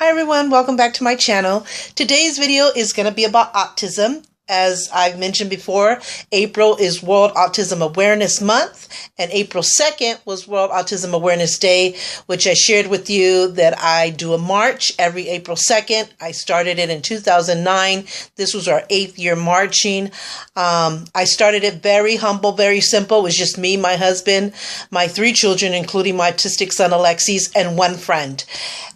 Hi everyone, welcome back to my channel. Today's video is going to be about autism. As I've mentioned before, April is World Autism Awareness Month, and April 2nd was World Autism Awareness Day, which I shared with you that I do a march every April 2nd. I started it in 2009. This was our 8th year marching. I started it very humble, very simple. It was just me, my husband, my 3 children, including my autistic son Alexis, and one friend.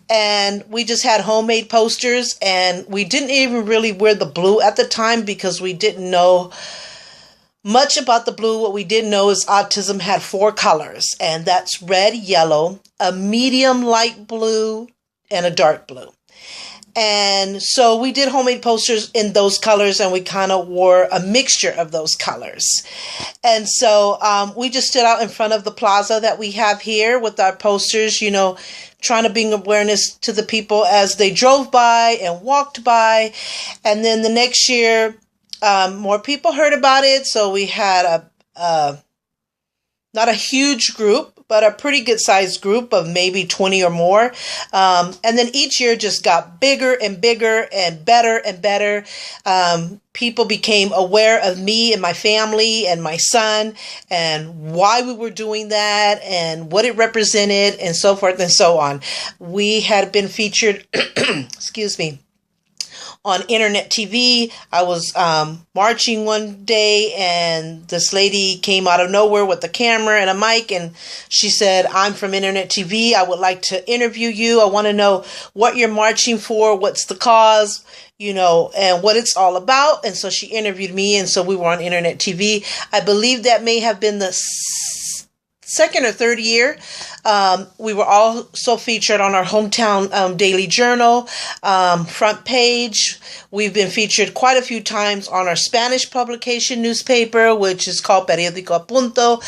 And we just had homemade posters, and we didn't even really wear the blue at the time because we didn't know much about the blue. What we did know is autism had 4 colors, and that's red, yellow, a medium light blue, and a dark blue. And so we did homemade posters in those colors, and we kind of wore a mixture of those colors. And so we just stood out in front of the plaza that we have here with our posters, you know, trying to bring awareness to the people as they drove by and walked by. And then the next year, more people heard about it. So we had not a huge group, but a pretty good sized group of maybe 20 or more. And then each year just got bigger and bigger and better and better. People became aware of me and my family and my son and why we were doing that and what it represented and so forth and so on. We had been featured, excuse me, on internet TV. I was marching one day, and this lady came out of nowhere with a camera and a mic, and she said, "I'm from internet TV. I would like to interview you. I want to know what you're marching for, what's the cause, you know, and what it's all about." And so she interviewed me, and so we were on internet TV. I believe that may have been the second or third year. We were also featured on our hometown daily journal, front page. We've been featured quite a few times on our Spanish publication newspaper, which is called Periódico a Punto.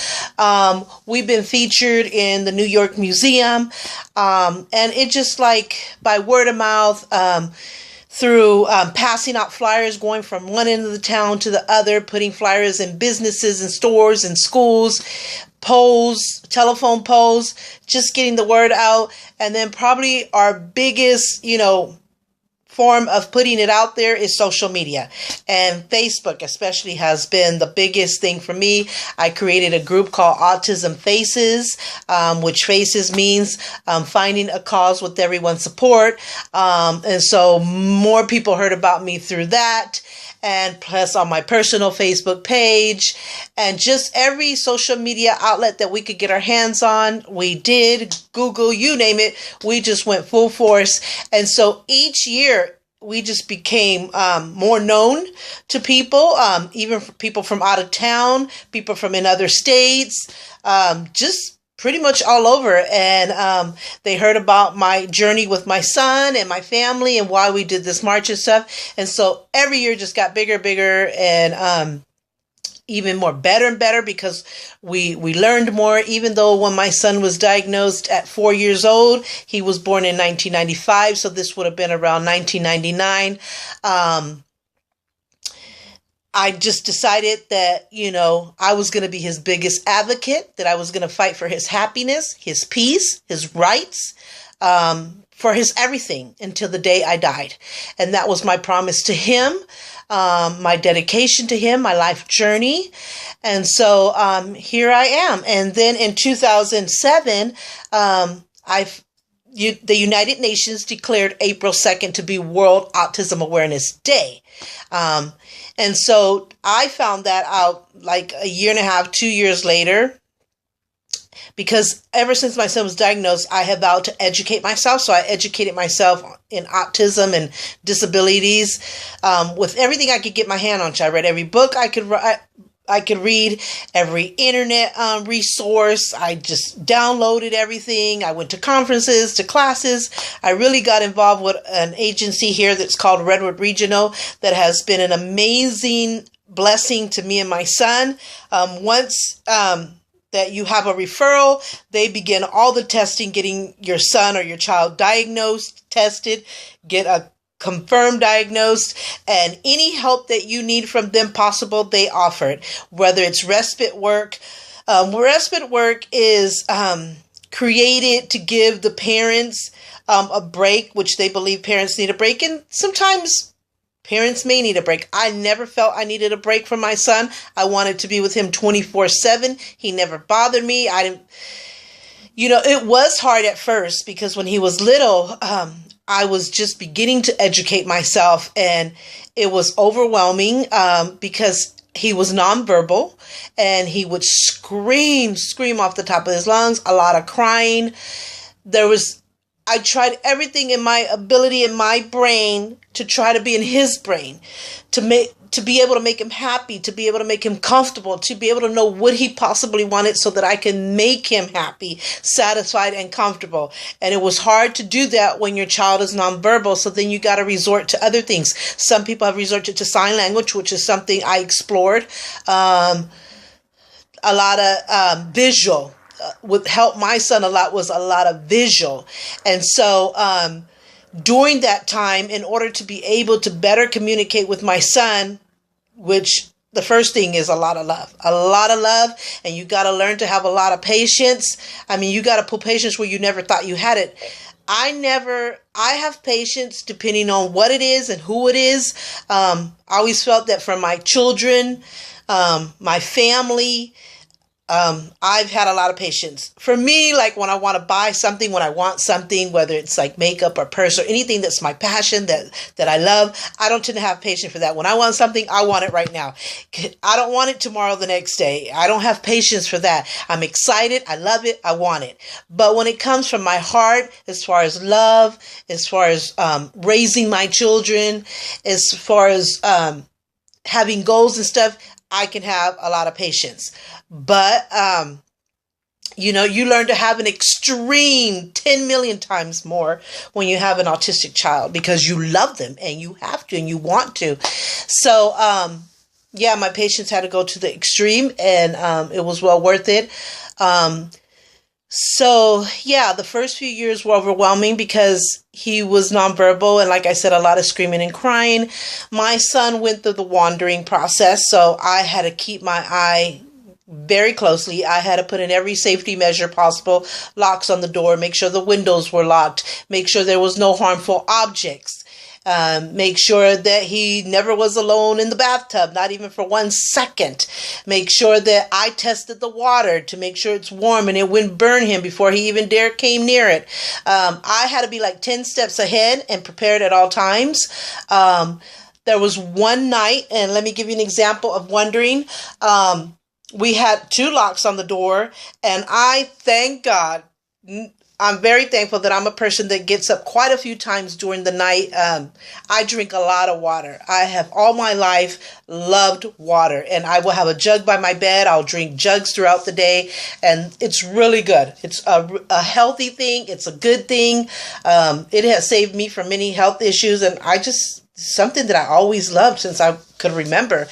We've been featured in the New York Museum, and it just like by word of mouth, through passing out flyers, going from one end of the town to the other, putting flyers in businesses and stores and schools, polls, telephone polls, just getting the word out. And then probably our biggest, form of putting it out there is social media. And Facebook especially has been the biggest thing for me. I created a group called Autism Faces, which faces means finding a cause with everyone's support. And so more people heard about me through that. And plus on my personal Facebook page, and just every social media outlet that we could get our hands on, we did. Google, you name it, we just went full force. And so each year we just became more known to people, even for people from out of town, people from in other states, just pretty much all over. And they heard about my journey with my son and my family and why we did this march and stuff. And so every year just got bigger, and even more better and better, because we learned more. Even though when my son was diagnosed at 4 years old, he was born in 1995. So this would have been around 1999. I just decided that, I was going to be his biggest advocate, that I was going to fight for his happiness, his peace, his rights, for his everything until the day I died. And that was my promise to him, my dedication to him, my life journey. And so here I am. And then in 2007, the United Nations declared April 2nd to be World Autism Awareness Day. And so I found that out like a year and a half, 2 years later, because ever since my son was diagnosed, I have vowed to educate myself. So I educated myself in autism and disabilities with everything I could get my hand on. So I read every book I could read, every internet resource. I just downloaded everything. I went to conferences, to classes. I really got involved with an agency here that's called Redwood Regional that has been an amazing blessing to me and my son. Once that you have a referral, they begin all the testing, getting your son or your child diagnosed, tested, get a confirmed diagnosed, and any help that you need from them possible, they offer it. Whether it's respite work. Respite work is created to give the parents a break, which they believe parents need a break. And sometimes parents may need a break. I never felt I needed a break from my son. I wanted to be with him 24/7. He never bothered me. It was hard at first because when he was little, I was just beginning to educate myself, and it was overwhelming because he was nonverbal and he would scream off the top of his lungs, a lot of crying. I tried everything in my ability in my brain to try to be in his brain, to be able to make him happy, to be able to make him comfortable, to be able to know what he possibly wanted so that I can make him happy, satisfied, and comfortable. And it was hard to do that when your child is nonverbal. So then you got to resort to other things. Some people have resorted to sign language, which is something I explored. A lot of visual. What helped my son a lot was a lot of visual. And so during that time, in order to be able to better communicate with my son, which the first thing is a lot of love, and you got to learn to have a lot of patience. I mean, you got to put patience where you never thought you had it. I have patience depending on what it is and who it is. I always felt that for my children, my family, I've had a lot of patience. For me, like when I want to buy something, when I want something, whether it's like makeup or purse or anything that's my passion that I love, I don't tend to have patience for that. When I want something, I want it right now. I don't want it tomorrow, the next day. I don't have patience for that. I'm excited. I love it. I want it. But when it comes from my heart, as far as love, as far as raising my children, as far as having goals and stuff, I can have a lot of patience. But, you learn to have an extreme 10 million times more when you have an autistic child because you love them and you have to and you want to. So, my patience had to go to the extreme, and it was well worth it. The first few years were overwhelming because he was nonverbal, and like I said, a lot of screaming and crying. My son went through the wandering process, so I had to keep my eye very closely. I had to put in every safety measure possible, locks on the door, make sure the windows were locked, make sure there was no harmful objects. Make sure that he never was alone in the bathtub, not even for 1 second. Make sure that I tested the water to make sure it's warm and it wouldn't burn him before he even came near it. I had to be like 10 steps ahead and prepared at all times. There was one night, and let me give you an example of wondering. We had 2 locks on the door, and I thank God. I'm very thankful that I'm a person that gets up quite a few times during the night. I drink a lot of water. I have all my life loved water, and I will have a jug by my bed. I'll drink jugs throughout the day, and it's really good. It's a healthy thing. It's a good thing. It has saved me from many health issues, and something that I always loved since I could remember.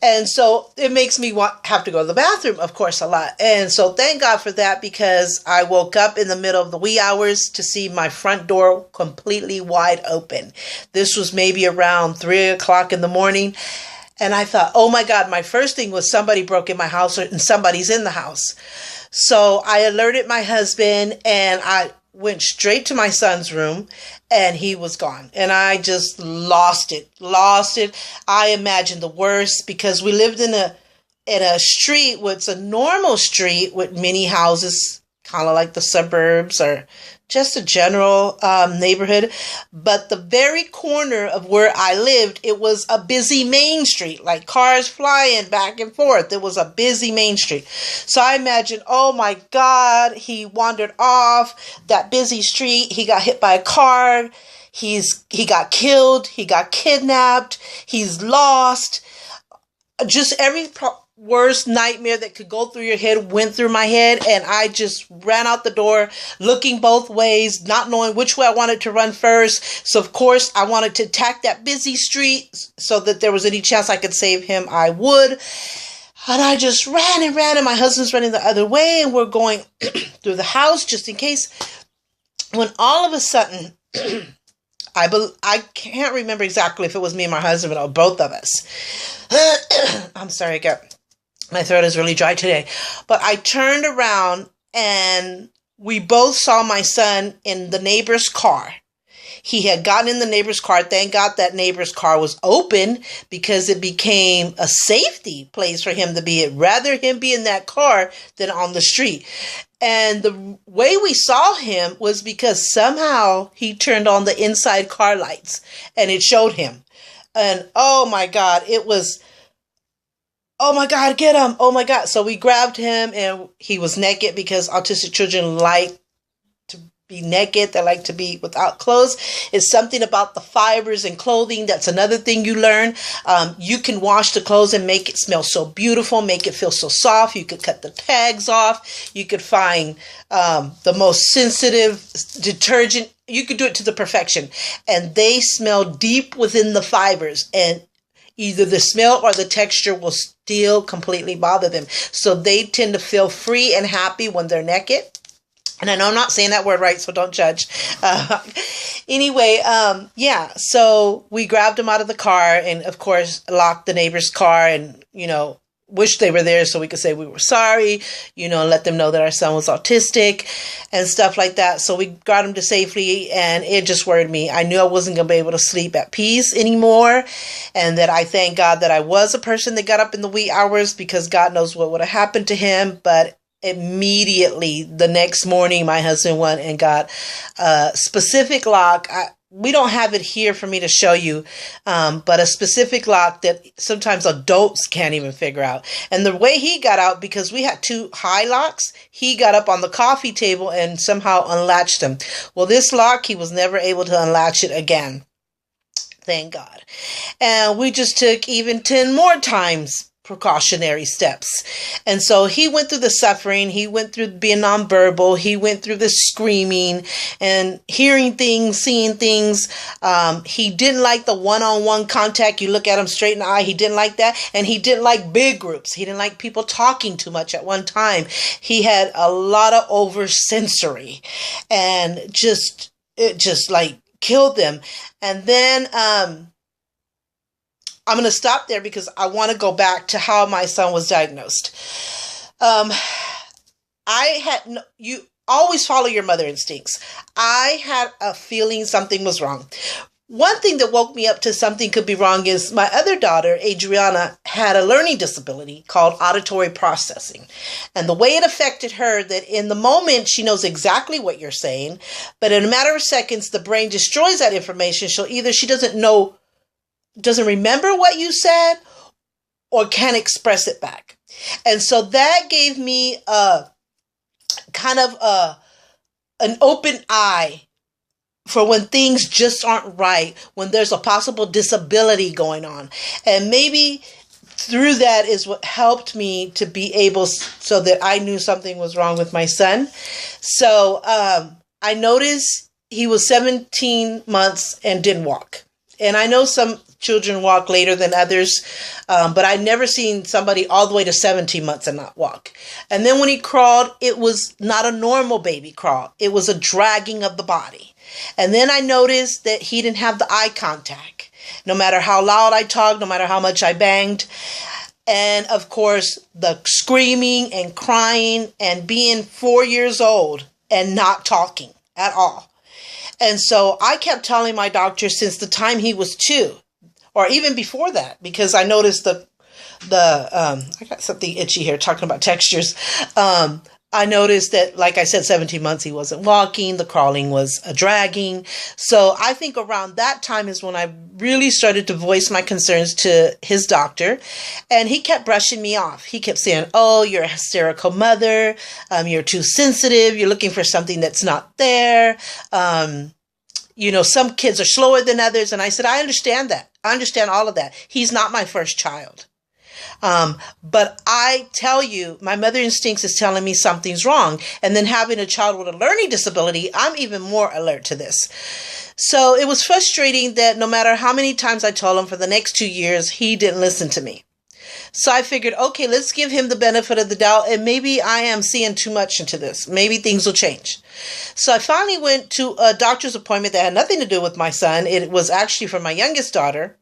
And so it makes me have to go to the bathroom, of course, a lot. And so thank God for that, because I woke up in the middle of the wee hours to see my front door completely wide open. This was maybe around 3 o'clock in the morning. And I thought, oh my God, my first thing was somebody broke in my house and somebody's in the house. So I alerted my husband, and I went straight to my son's room, and he was gone. And I just lost it. I imagined the worst, because we lived in a street what's a normal street with many houses, kind of like the suburbs or just a general neighborhood. But the very corner of where I lived, it was a busy main street, like cars flying back and forth. It was a busy main street. So I imagined, oh my God, he wandered off that busy street. He got hit by a car. He got killed. He got kidnapped. He's lost. Just every worst nightmare that could go through your head went through my head, and I just ran out the door looking both ways, not knowing which way I wanted to run first. So of course I wanted to attack that busy street so that there was any chance I could save him, I would. And I just ran, and my husband's running the other way, and we're going through the house just in case, when all of a sudden I can't remember exactly if it was me and my husband or both of us. I'm sorry, my throat is really dry today. But I turned around, and we both saw my son in the neighbor's car. He had gotten in the neighbor's car. Thank God that neighbor's car was open because it became a safety place for him to be. Rather him be in that car than on the street. And the way we saw him was because somehow he turned on the inside car lights and it showed him. And oh my God, it was, oh my God, get him. Oh my God. So we grabbed him and he was naked because autistic children like to be naked. They like to be without clothes. It's something about the fibers and clothing. That's another thing you learn. You can wash the clothes and make it smell so beautiful, make it feel so soft. You could cut the tags off. You could find the most sensitive detergent. You could do it to the perfection. And they smell deep within the fibers. And either the smell or the texture will still completely bother them. So they tend to feel free and happy when they're naked. And I know I'm not saying that word right, so don't judge. Anyway, yeah, so we grabbed him out of the car and, of course, locked the neighbor's car and, wished they were there so we could say we were sorry, let them know that our son was autistic and stuff like that. So we got him to safely, and it just worried me. I knew I wasn't going to be able to sleep at peace anymore, and that I thank God that I was a person that got up in the wee hours because God knows what would have happened to him. But immediately the next morning, my husband went and got a specific lock. We don't have it here for me to show you, but a specific lock that sometimes adults can't even figure out. And the way he got out, because we had two high locks, he got up on the coffee table and somehow unlatched them. Well, this lock, he was never able to unlatch it again. Thank God. And we just took even 10 more times precautionary steps. And so he went through the suffering. He went through being nonverbal. He went through the screaming and hearing things, seeing things. He didn't like the one-on-one contact. You look at him straight in the eye. He didn't like that. And he didn't like big groups. He didn't like people talking too much at one time. He had a lot of oversensory and it just like killed them. And then, I'm going to stop there because I want to go back to how my son was diagnosed. You always follow your mother instincts. I had a feeling something was wrong. One thing that woke me up to something could be wrong is my other daughter, Adriana, had a learning disability called auditory processing. And the way it affected her, that in the moment, she knows exactly what you're saying, but in a matter of seconds, the brain destroys that information. She doesn't remember what you said or can't express it back. And so that gave me a kind of an open eye for when things just aren't right, when there's a possible disability going on. And maybe through that is what helped me to be able, so that I knew something was wrong with my son. So I noticed he was 17 months and didn't walk. And I know some children walk later than others, but I'd never seen somebody all the way to 17 months and not walk. And then when he crawled, it was not a normal baby crawl. It was a dragging of the body. And then I noticed that he didn't have the eye contact, no matter how loud I talked, no matter how much I banged. And of course, the screaming and crying and being 4 years old and not talking at all. And so I kept telling my doctor since the time he was 2, or even before that, because I noticed I got something itchy here talking about textures. I noticed that, like I said, 17 months he wasn't walking, the crawling was a dragging. So I think around that time is when I really started to voice my concerns to his doctor, and he kept brushing me off. He kept saying, oh, you're a hysterical mother, you're too sensitive, you're looking for something that's not there. Some kids are slower than others. And I said, I understand that. I understand all of that. He's not my first child. But I tell you, my mother instincts is telling me something's wrong. And then having a child with a learning disability, I'm even more alert to this. So it was frustrating that no matter how many times I told him for the next 2 years, he didn't listen to me. So I figured, okay, let's give him the benefit of the doubt, and maybe I am seeing too much into this. Maybe things will change. So I finally went to a doctor's appointment that had nothing to do with my son. It was actually for my youngest daughter.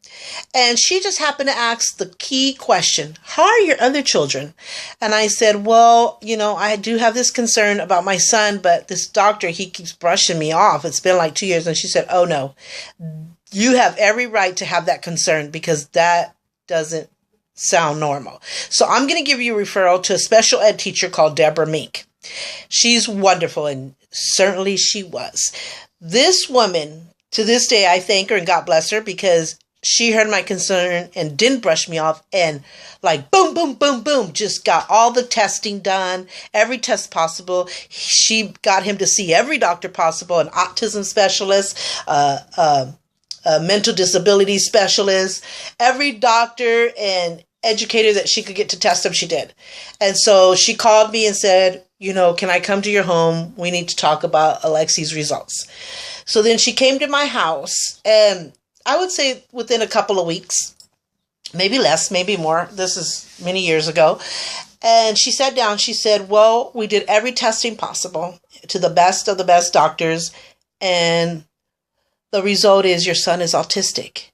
And she just happened to ask the key question, how are your other children? And I said, well, I do have this concern about my son, but this doctor, he keeps brushing me off. It's been like 2 years. And she said, oh no, you have every right to have that concern because that doesn't sound normal. So I'm going to give you a referral to a special ed teacher called Deborah Meek. She's wonderful, and certainly she was. This woman, to this day, I thank her and God bless her because she heard my concern and didn't brush me off, and like boom, boom, boom, boom, just got all the testing done, every test possible. She got him to see every doctor possible, an autism specialist, a mental disability specialist, every doctor and educator that she could get to test him, she did. And so she called me and said, can I come to your home? We need to talk about Alexi's results. So then she came to my house, and I would say within a couple of weeks, maybe less, maybe more. This is many years ago. And she sat down. She said, well, we did every testing possible to the best of the best doctors. And the result is your son is autistic.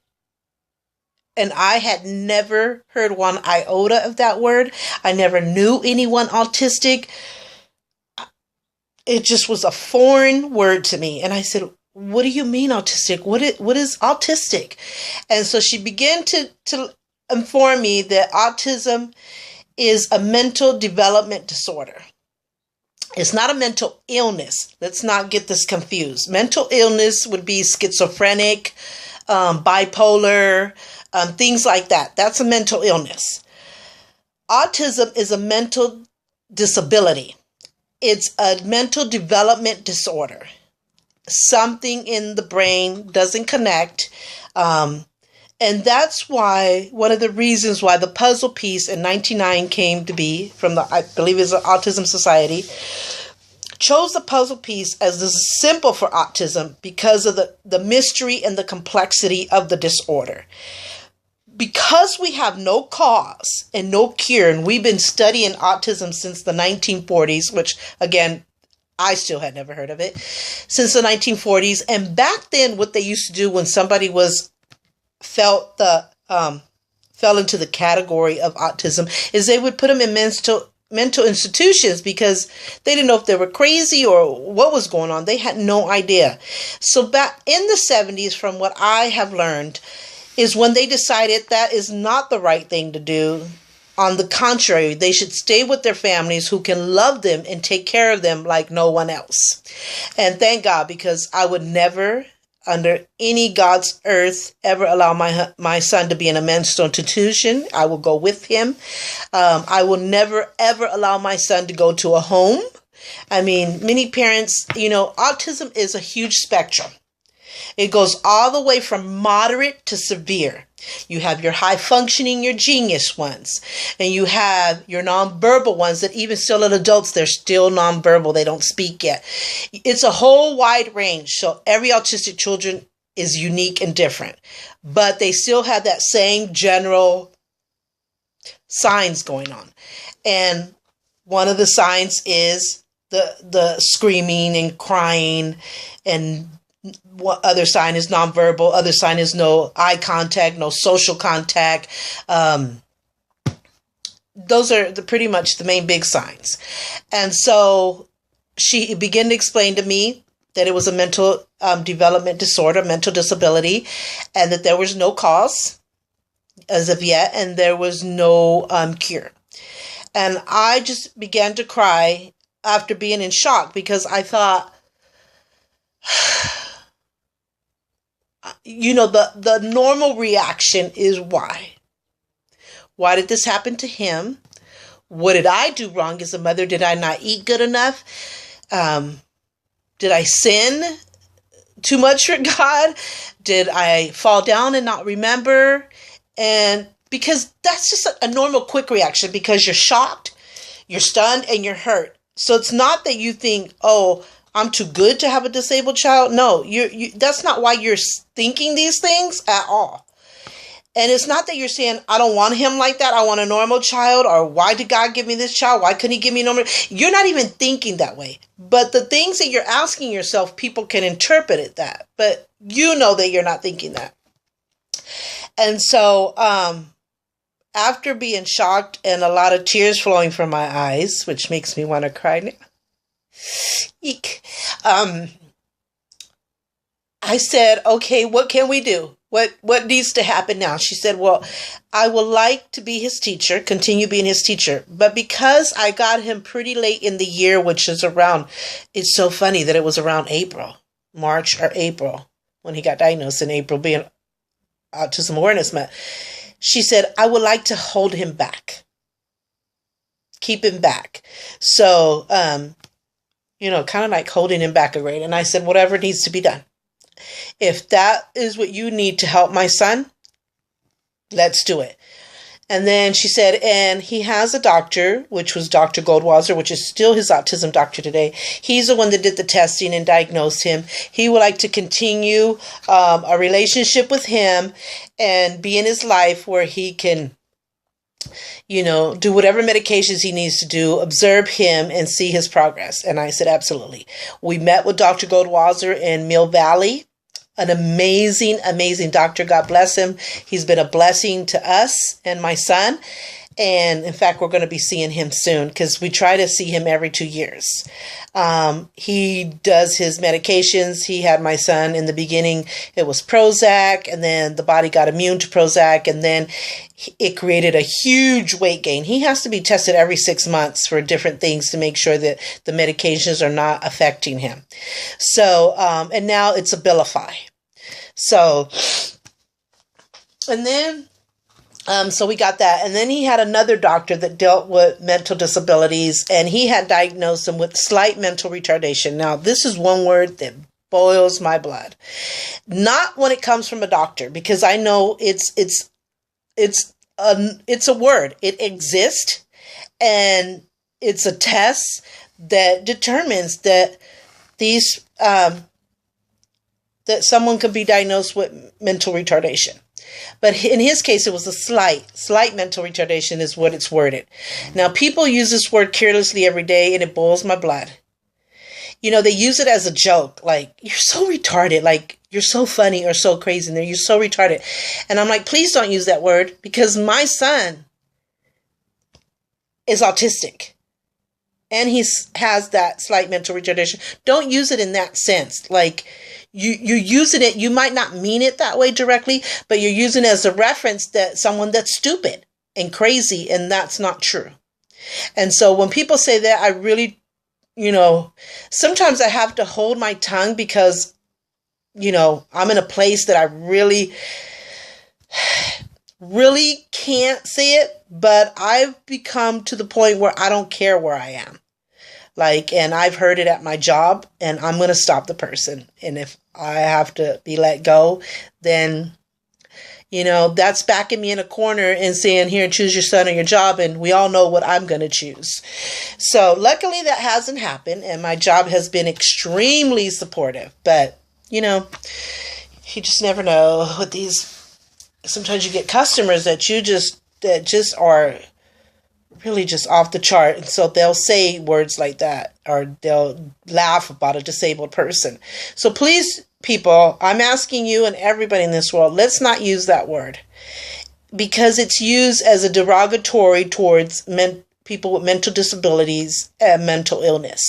And I had never heard one iota of that word. I never knew anyone autistic. It just was a foreign word to me. And I said, what do you mean autistic? What is autistic? And so she began to inform me that autism is a mental development disorder. It's not a mental illness. Let's not get this confused. Mental illness would be schizophrenic, bipolar, things like that. That's a mental illness. Autism is a mental disability. It's a mental development disorder. Something in the brain doesn't connect. And that's why one of the reasons why the puzzle piece in 1999 came to be from I believe it's the Autism Society, chose the puzzle piece as the symbol for autism because of the mystery and the complexity of the disorder. Because we have no cause and no cure, and we've been studying autism since the 1940s, which again, I still had never heard of it, since the 1940s. And back then, what they used to do when somebody fell into the category of autism is they would put them in mental institutions because they didn't know if they were crazy or what was going on. They had no idea. So back in the 70s, from what I have learned, is when they decided that is not the right thing to do. On the contrary, they should stay with their families who can love them and take care of them like no one else. And thank God, because I would never, under any God's earth, ever allow my son to be in a mental institution. I will go with him. I will never, ever allow my son to go to a home. I mean, many parents, autism is a huge spectrum. It goes all the way from moderate to severe. You have your high functioning, your genius ones, and you have your nonverbal ones that even still as adults, they're still nonverbal. They don't speak yet. It's a whole wide range. So every autistic children is unique and different, but they still have that same general signs going on. And one of the signs is the screaming and crying, and what other sign is nonverbal. Other sign is no eye contact, no social contact. Those are pretty much the main big signs. And so she began to explain to me that it was a mental development disorder, mental disability, and that there was no cause as of yet, and there was no cure. And I just began to cry after being in shock because I thought, the normal reaction is why? Why did this happen to him? What did I do wrong as a mother? Did I not eat good enough? Did I sin too much for God? Did I fall down and not remember? And because that's just a normal quick reaction, because you're shocked, you're stunned, and you're hurt. So it's not that you think, oh, I'm too good to have a disabled child. No, that's not why you're thinking these things at all. And it's not that you're saying, I don't want him like that. I want a normal child. Or why did God give me this child? Why couldn't he give me normal? You're not even thinking that way. But the things that you're asking yourself, people can interpret it that. But you know that you're not thinking that. And so after being shocked and a lot of tears flowing from my eyes, which makes me want to cry now. Eek. I said, okay, what can we do? What needs to happen now? She said, well, I would like to be his teacher, continue being his teacher. But because I got him pretty late in the year, which is around, it's so funny that it was around March or April, when he got diagnosed in April, being Autism Awareness Month. She said, I would like to hold him back, keep him back. So, kind of like holding him back a grade. And I said, whatever needs to be done. If that is what you need to help my son, let's do it. And then she said, and he has a doctor, which was Dr. Goldwasser, which is still his autism doctor today. He's the one that did the testing and diagnosed him. He would like to continue a relationship with him and be in his life where he can, do whatever medications he needs to do, observe him and see his progress. And I said, absolutely. We met with Dr. Goldwasser in Mill Valley. An amazing, amazing doctor. God bless him. He's been a blessing to us and my son. And in fact, we're going to be seeing him soon because we try to see him every 2 years. He does his medications. He had my son in the beginning. It was Prozac, and then the body got immune to Prozac, and then it created a huge weight gain. He has to be tested every 6 months for different things to make sure that the medications are not affecting him. So, and now it's Abilify. So, and then, so we got that. And then he had another doctor that dealt with mental disabilities, and he had diagnosed him with slight mental retardation. Now, this is one word that boils my blood. Not when it comes from a doctor, because I know it's a word. It exists, and it's a test that determines that these that someone could be diagnosed with mental retardation. But in his case, it was a slight mental retardation is what it's worded. Now, people use this word carelessly every day, and it boils my blood. They use it as a joke, like, you're so retarded, like, you're so funny or so crazy, and you're so retarded. And I'm like, please don't use that word, because my son is autistic, and he has that slight mental retardation. Don't use it in that sense. Like, you're using it, you might not mean it that way directly, but you're using it as a reference that someone that's stupid and crazy, and that's not true. And so when people say that, I really, sometimes I have to hold my tongue because, I'm in a place that I really, really can't say it, but I've become to the point where I don't care where I am. And I've heard it at my job, and I'm going to stop the person. And if I have to be let go, then, that's backing me in a corner and saying, here, choose your son or your job. And we all know what I'm going to choose. So luckily that hasn't happened. And my job has been extremely supportive. But, you just never know with these. Sometimes you get customers that just are really just off the chart. And so they'll say words like that, or they'll laugh about a disabled person. So please, people, I'm asking you and everybody in this world, let's not use that word, because it's used as a derogatory towards people with mental disabilities and mental illness.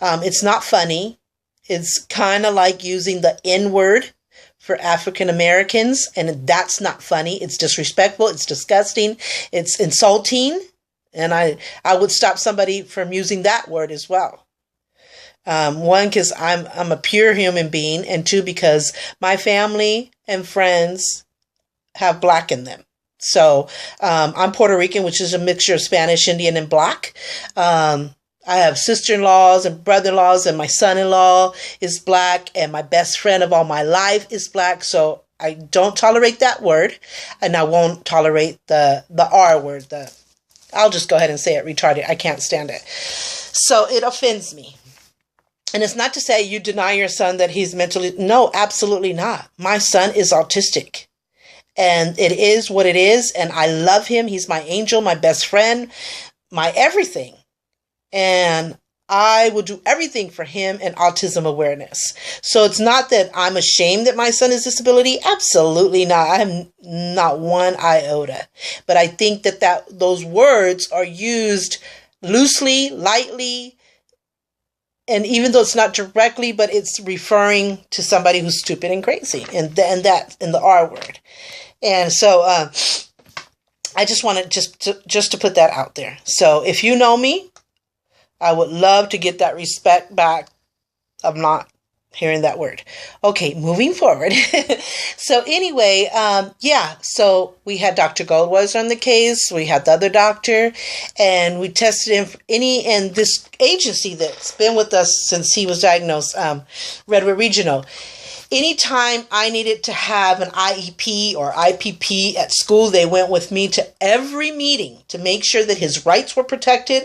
It's not funny. It's kind of like using the N word for African Americans, and that's not funny. It's disrespectful. It's disgusting. It's insulting. And I would stop somebody from using that word as well. One, because I'm a pure human being, and two, because my family and friends have Black in them. So I'm Puerto Rican, which is a mixture of Spanish, Indian, and Black. I have sister-in-laws and brother-in-laws, and my son-in-law is Black, and my best friend of all my life is Black. So I don't tolerate that word, and I won't tolerate the R word, I'll just go ahead and say it, retarded. I can't stand it. So it offends me. And it's not to say you deny your son that he's mentally, no, absolutely not. My son is autistic. And it is what it is. And I love him. He's my angel, my best friend, my everything. And I will do everything for him and autism awareness. So it's not that I'm ashamed that my son has disability. Absolutely not. I have not one iota. But I think that those words are used loosely, lightly, and even though it's not directly, but it's referring to somebody who's stupid and crazy, and the R word. And so I just wanted just to put that out there. So if you know me, I would love to get that respect back of not hearing that word. Okay, moving forward. So anyway, so we had Dr. Goldweiser on the case. We had the other doctor, and we tested him for and this agency that's been with us since he was diagnosed, Redwood Regional. Anytime I needed to have an IEP or IPP at school, they went with me to every meeting to make sure that his rights were protected.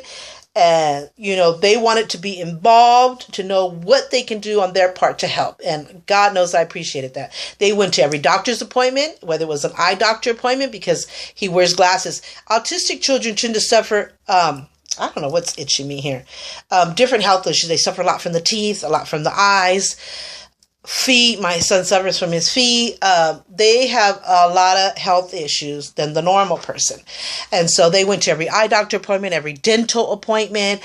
And, they wanted to be involved, to know what they can do on their part to help. And God knows I appreciated that. They went to every doctor's appointment, whether it was an eye doctor appointment, because he wears glasses. Autistic children tend to suffer, I don't know what's itching me here, different health issues. They suffer a lot from the teeth, a lot from the eyes. Feet, my son suffers from his feet. They have a lot of health issues than the normal person. And so they went to every eye doctor appointment, every dental appointment,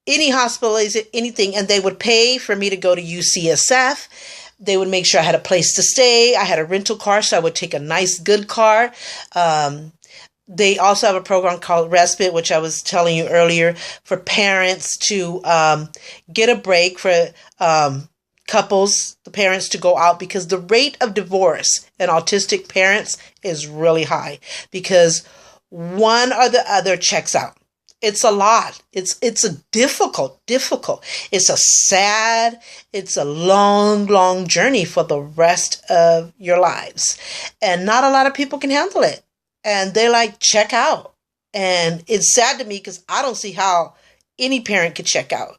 any hospitalization, anything. And they would pay for me to go to UCSF. They would make sure I had a place to stay. I had a rental car, so I would take a nice, good car. They also have a program called Respite, which I was telling you earlier, for parents to get a break, for couples, the parents, to go out, because the rate of divorce in autistic parents is really high because one or the other checks out. It's a lot. It's a difficult. It's a sad, it's a long journey for the rest of your lives. And not a lot of people can handle it. And they're like, check out. And it's sad to me because I don't see how any parent could check out.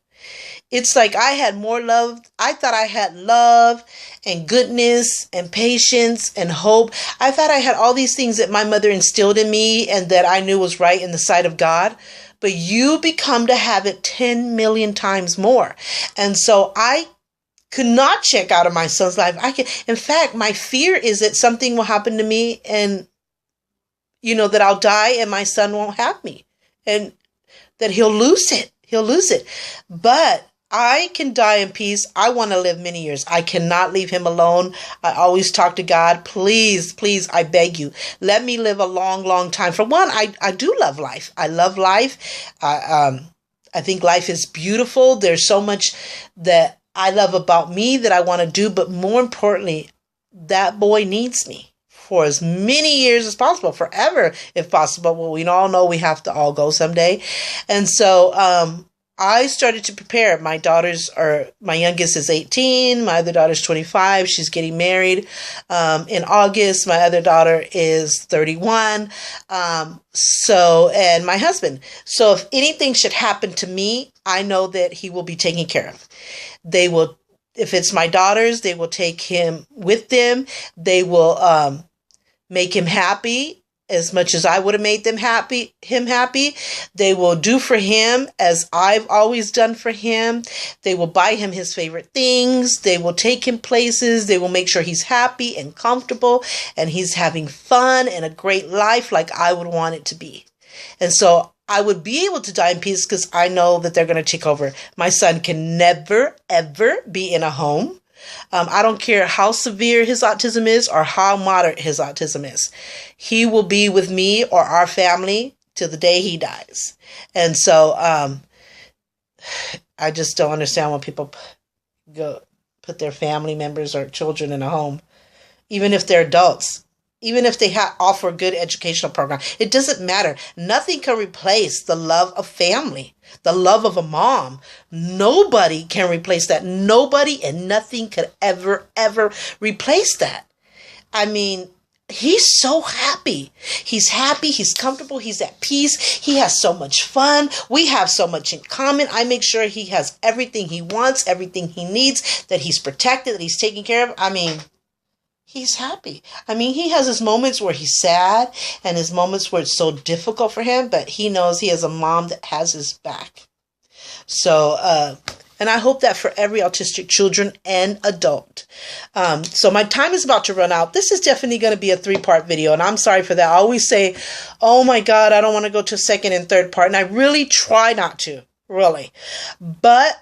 It's like I had more love. I thought I had love and goodness and patience and hope. I thought I had all these things that my mother instilled in me and that I knew was right in the sight of God. But you become to have it 10 million times more. And so I could not check out of my son's life. In fact, my fear is that something will happen to me and, that I'll die and my son won't have me and that he'll lose it. But I can die in peace. I want to live many years. I cannot leave him alone. I always talk to God. Please, I beg you, let me live a long time. For one, I do love life. I love life. I think life is beautiful. There's so much that I love about me that I want to do. But more importantly, that boy needs me for as many years as possible, forever if possible. Well, we all know we have to all go someday. And so, I started to prepare. My youngest is 18. My other daughter's 25. She's getting married in August. My other daughter is 31. And my husband. So if anything should happen to me, I know that he will be taken care of. They will, if it's my daughters, they will take him with them. They will make him happy as much as I would have made him happy. They will do for him as I've always done for him. They will buy him his favorite things. They will take him places. They will make sure he's happy and comfortable and he's having fun and a great life like I would want it to be. And so I would be able to die in peace because I know that they're going to take over. My son can never, ever be in a home. I don't care how severe his autism is or how moderate his autism is. He will be with me or our family till the day he dies. And so I just don't understand when people put their family members or children in a home, even if they're adults. Even if they offer a good educational program, it doesn't matter. Nothing can replace the love of family, the love of a mom. Nobody can replace that. Nobody and nothing could ever replace that. I mean, he's so happy. He's happy. He's comfortable. He's at peace. He has so much fun. We have so much in common. I make sure he has everything he wants, everything he needs, that he's protected, that he's taken care of. I mean, he's happy. I mean, he has his moments where he's sad and his moments where it's so difficult for him, but he knows he has a mom that has his back. So, and I hope that for every autistic children and adult. So my time is about to run out. This is definitely going to be a 3-part video, and I'm sorry for that. I always say, oh my God, I don't want to go to a second and third part, and I really try not to, really. But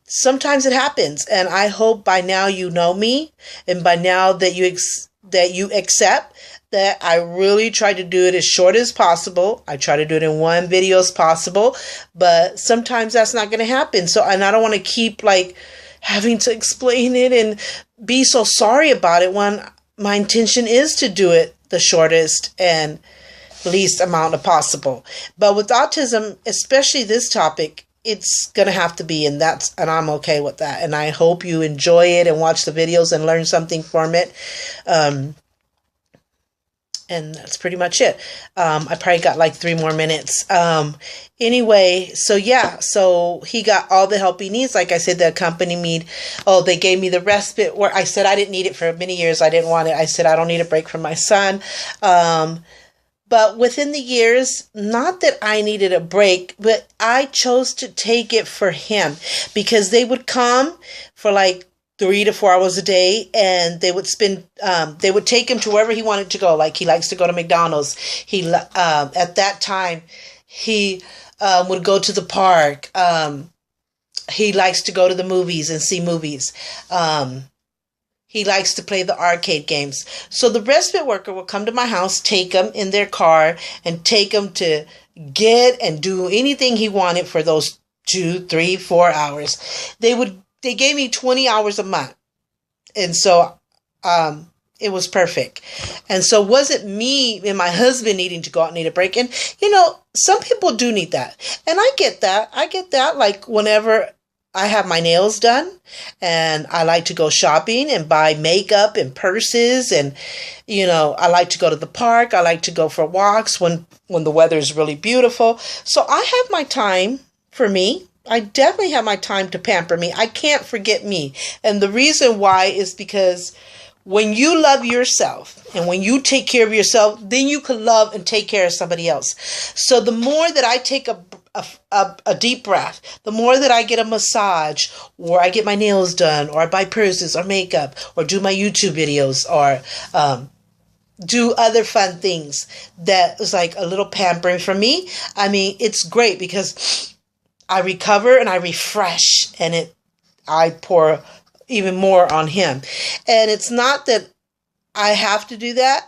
sometimes it happens, and I hope by now you know me, and by now that you accept that I really try to do it as short as possible. I try to do it in one video as possible, but sometimes that's not going to happen. So, and I don't want to keep like having to explain it and be so sorry about it when my intention is to do it the shortest and least amount of possible. But with autism, especially this topic, it's going to have to be, and I'm okay with that. And I hope you enjoy it and watch the videos and learn something from it. And that's pretty much it. I probably got like 3 more minutes. Anyway, so yeah, so he got all the help he needs. Like I said, the company they gave me the respite where I said I didn't need it for many years. I didn't want it. I said, I don't need a break from my son. But within the years, not that I needed a break, but I chose to take it for him because they would come for like 3 to 4 hours a day, and they would take him to wherever he wanted to go. Like he likes to go to McDonald's. At that time, he would go to the park. He likes to go to the movies and see movies. He likes to play the arcade games. So the respite worker will come to my house, take him in their car, and take him to get and do anything he wanted for those 2, 3, 4 hours. They gave me 20 hours a month. And so it was perfect. And so wasn't me and my husband needing to go out and need a break. And, some people do need that. And I get that. Like whenever I have my nails done and I like to go shopping and buy makeup and purses. And, I like to go to the park. I like to go for walks when the weather is really beautiful. So I have my time for me. I definitely have my time to pamper me. I can't forget me. And the reason why is because when you love yourself and when you take care of yourself, then you can love and take care of somebody else. So the more that I take a deep breath, the more that I get a massage, or I get my nails done, or I buy purses or makeup, or do my YouTube videos, or do other fun things that is like a little pampering for me. I mean, it's great because I recover and I refresh, and I pour even more on him. And it's not that I have to do that.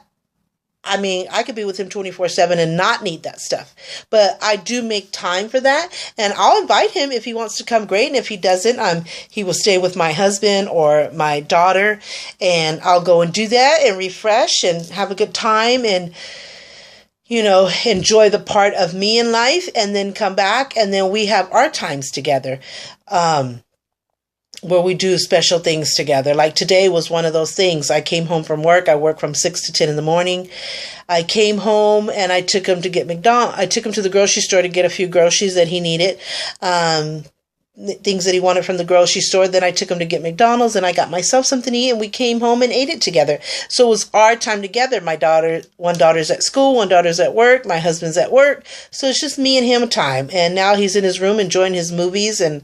I mean, I could be with him 24/7 and not need that stuff. But I do make time for that. And I'll invite him if he wants to come, great. And if he doesn't, he will stay with my husband or my daughter. And I'll go and do that and refresh and have a good time and enjoy the part of me in life, and then come back, and then we have our times together, where we do special things together. Like today was one of those things. I came home from work. I work from 6 to 10 in the morning. I came home and I took him to get McDonald's. I took him to the grocery store to get a few groceries that he needed. Things that he wanted from the grocery store. Then I took him to get McDonald's, and I got myself something to eat, and we came home and ate it together. So it was our time together. One daughter's at school, one daughter's at work, my husband's at work. So it's just me and him time. And now he's in his room enjoying his movies and